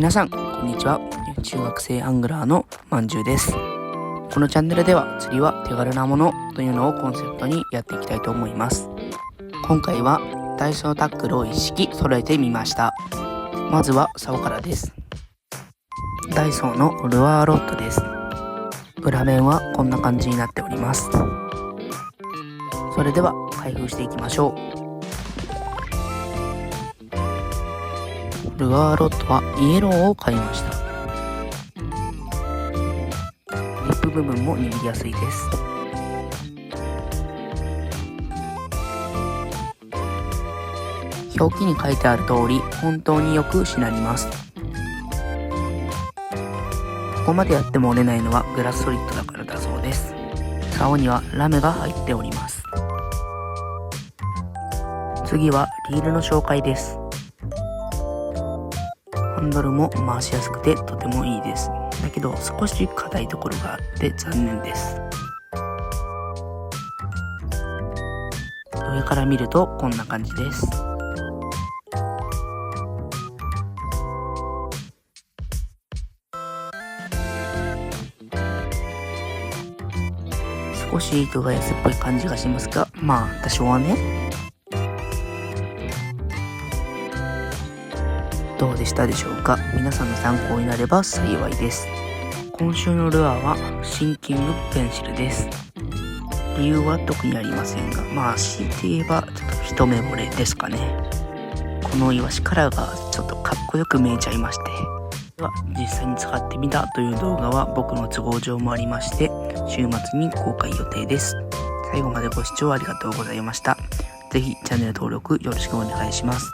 皆さんこんにちは。中学生アングラーのまんじゅうです。このチャンネルでは釣りは手軽なものというのをコンセプトにやっていきたいと思います。今回はダイソータックルを一式揃えてみました。まずは竿からです。ダイソーのルアーロッドです。裏面はこんな感じになっております。それでは開封していきましょう。ルアーロッドはイエローを買いました。リップ部分も握りやすいです。表記に書いてある通り本当によくしなります。ここまでやっても折れないのはグラスソリッドだからだそうです。竿にはラメが入っております。次はリールの紹介です。ハンドルも回しやすくてとてもいいです。だけど少し硬いところがあって残念です。上から見るとこんな感じです。少し糸が安っぽい感じがしますが、まあ多少はね。どうでしたでしょうか。皆さんの参考になれば幸いです。今週のルアーはシンキングペンシルです。理由は特にありませんが、まあ強いて言えばちょっと一目惚れですかね。このイワシカラーがちょっとかっこよく見えちゃいまして、では実際に使ってみたという動画は僕の都合上もありまして、週末に公開予定です。最後までご視聴ありがとうございました。ぜひチャンネル登録よろしくお願いします。